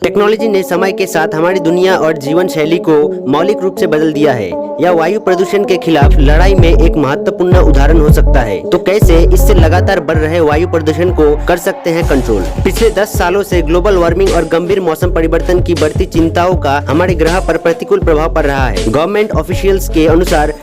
Technology ने समय के साथ हमारी दुनिया और जीवन शैली को मौलिक रूप से बदल दिया है। यह वायु प्रदूषण के खिलाफ लड़ाई में एक महत्वपूर्ण उदाहरण हो सकता है। तो कैसे इससे लगातार बढ़ रहे वायु प्रदूषण को कर सकते हैं कंट्रोल। पिछले 10 सालों से ग्लोबल वार्मिंग और गंभीर मौसम परिवर्तन की बढ़ती चिंताओं का हमारे ग्रह पर प्रतिकूल प्रभाव पड़ रहा है। गवर्नमेंट ऑफिशियल्स के अनुसार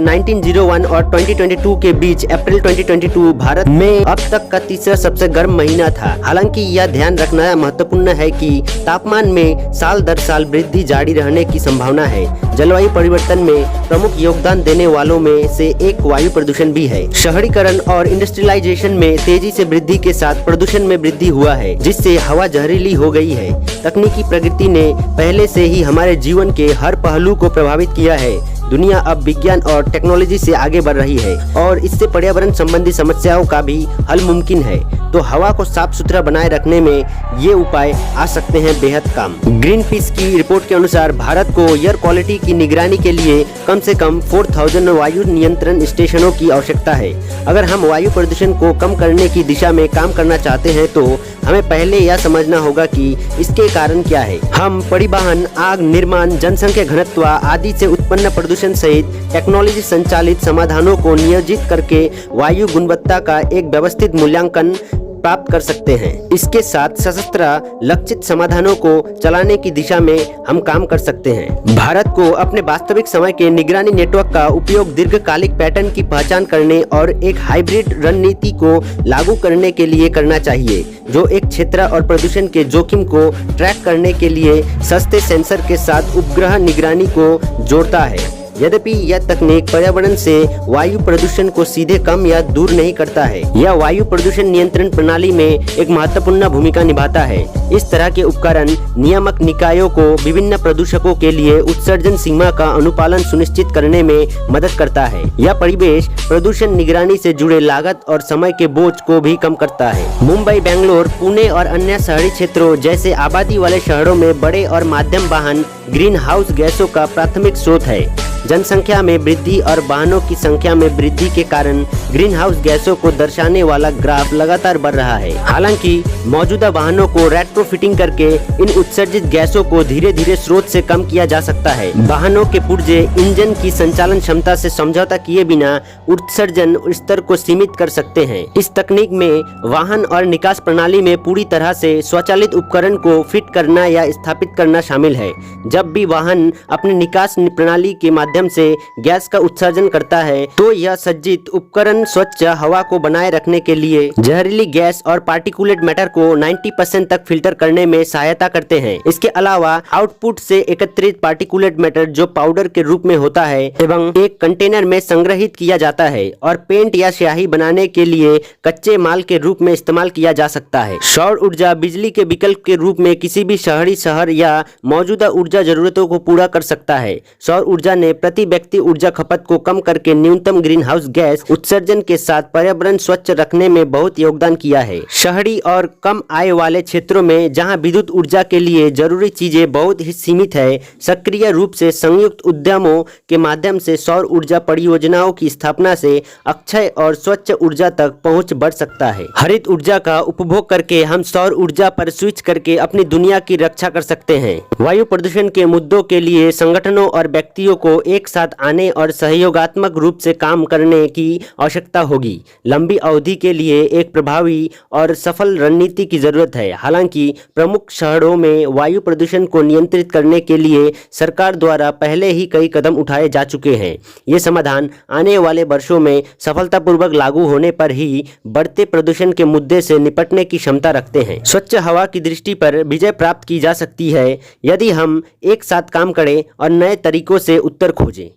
1901 और 2022 के बीच अप्रैल 2022 भारत में अब तक का तीसरा सबसे गर्म महीना था। हालांकि यह ध्यान रखना महत्वपूर्ण है कि तापमान में साल दर साल वृद्धि जारी रहने की संभावना है। जलवायु परिवर्तन में प्रमुख योगदान देने वालों में से एक वायु प्रदूषण भी है। शहरीकरण और इंडस्ट्रियलाइजेशन में तेजी से वृद्धि के साथ प्रदूषण में वृद्धि हुआ है, जिससे हवा जहरीली हो गई है। तकनीकी प्रगति ने पहले से ही हमारे जीवन के हर पहलू को प्रभावित किया है। दुनिया अब विज्ञान और टेक्नोलॉजी से आगे बढ़ रही है और इससे पर्यावरण संबंधी समस्याओं का भी हल मुमकिन है। तो हवा को साफ सुथरा बनाए रखने में ये उपाय आ सकते हैं बेहद काम। ग्रीन पीस की रिपोर्ट के अनुसार भारत को एयर क्वालिटी की निगरानी के लिए कम से कम 4000 वायु नियंत्रण स्टेशनों की आवश्यकता है। अगर हम वायु प्रदूषण को कम करने की दिशा में काम करना चाहते हैं तो हमें पहले यह समझना होगा कि इसके कारण क्या है। हम परिवहन, आग निर्माण, जनसंख्या घनत्व आदि से उत्पन्न प्रदूषण सहित टेक्नोलॉजी संचालित समाधानों को नियोजित करके वायु गुणवत्ता का एक व्यवस्थित मूल्यांकन प्राप्त कर सकते हैं। इसके साथ सशस्त्र लक्षित समाधानों को चलाने की दिशा में हम काम कर सकते हैं। भारत को अपने वास्तविक समय के निगरानी नेटवर्क का उपयोग दीर्घकालिक पैटर्न की पहचान करने और एक हाइब्रिड रणनीति को लागू करने के लिए करना चाहिए, जो एक क्षेत्र और प्रदूषण के जोखिम को ट्रैक करने के लिए सस्ते सेंसर के साथ उपग्रह निगरानी को जोड़ता है। यद्यपि यह तकनीक पर्यावरण से वायु प्रदूषण को सीधे कम या दूर नहीं करता है, यह वायु प्रदूषण नियंत्रण प्रणाली में एक महत्वपूर्ण भूमिका निभाता है। इस तरह के उपकरण नियामक निकायों को विभिन्न प्रदूषकों के लिए उत्सर्जन सीमा का अनुपालन सुनिश्चित करने में मदद करता है। यह परिवेश प्रदूषण निगरानी से जुड़े लागत और समय के बोझ को भी कम करता है। मुंबई, बेंगलोर, पुणे और अन्य शहरी क्षेत्रों जैसे आबादी वाले शहरों में बड़े और माध्यम वाहन ग्रीन हाउस गैसों का प्राथमिक स्रोत है। जनसंख्या में वृद्धि और वाहनों की संख्या में वृद्धि के कारण ग्रीन हाउस गैसों को दर्शाने वाला ग्राफ लगातार बढ़ रहा है। हालांकि मौजूदा वाहनों को रेट्रोफिटिंग करके इन उत्सर्जित गैसों को धीरे धीरे स्रोत से कम किया जा सकता है। वाहनों के पुर्जे इंजन की संचालन क्षमता से समझौता किए बिना उत्सर्जन स्तर को सीमित कर सकते हैं। इस तकनीक में वाहन और निकास प्रणाली में पूरी तरह से स्वचालित उपकरण को फिट करना या स्थापित करना शामिल है। जब भी वाहन अपनी निकास प्रणाली के माध्यम से गैस का उत्सर्जन करता है तो यह सज्जित उपकरण स्वच्छ हवा को बनाए रखने के लिए जहरीली गैस और पार्टिकुलेट मैटर को 90% तक फिल्टर करने में सहायता करते हैं। इसके अलावा आउटपुट से एकत्रित पार्टिकुलेट मैटर जो पाउडर के रूप में होता है एवं एक कंटेनर में संग्रहित किया जाता है और पेंट या स्याही बनाने के लिए कच्चे माल के रूप में इस्तेमाल किया जा सकता है। सौर ऊर्जा बिजली के विकल्प के रूप में किसी भी शहरी शहर या मौजूदा ऊर्जा जरूरतों को पूरा कर सकता है। सौर ऊर्जा ने प्रति व्यक्ति ऊर्जा खपत को कम करके न्यूनतम ग्रीन हाउस गैस उत्सर्जन के साथ पर्यावरण स्वच्छ रखने में बहुत योगदान किया है। शहरी और कम आय वाले क्षेत्रों में जहां विद्युत ऊर्जा के लिए जरूरी चीजें बहुत ही सीमित है, सक्रिय रूप से संयुक्त उद्यमों के माध्यम से सौर ऊर्जा परियोजनाओं की स्थापना से अक्षय और स्वच्छ ऊर्जा तक पहुंच बढ़ सकता है। हरित ऊर्जा का उपभोग करके हम सौर ऊर्जा पर स्विच करके अपनी दुनिया की रक्षा कर सकते हैं। वायु प्रदूषण के मुद्दों के लिए संगठनों और व्यक्तियों को एक साथ आने और सहयोगात्मक रूप से काम करने की आवश्यकता होगी। लंबी अवधि के लिए एक प्रभावी और सफल रणनीति की जरूरत है। हालांकि प्रमुख शहरों में वायु प्रदूषण को नियंत्रित करने के लिए सरकार द्वारा पहले ही कई कदम उठाए जा चुके हैं। ये समाधान आने वाले वर्षों में सफलतापूर्वक लागू होने पर ही बढ़ते प्रदूषण के मुद्दे से निपटने की क्षमता रखते हैं। स्वच्छ हवा की दृष्टि पर विजय प्राप्त की जा सकती है यदि हम एक साथ काम करें और नए तरीकों से उत्तर खोजें।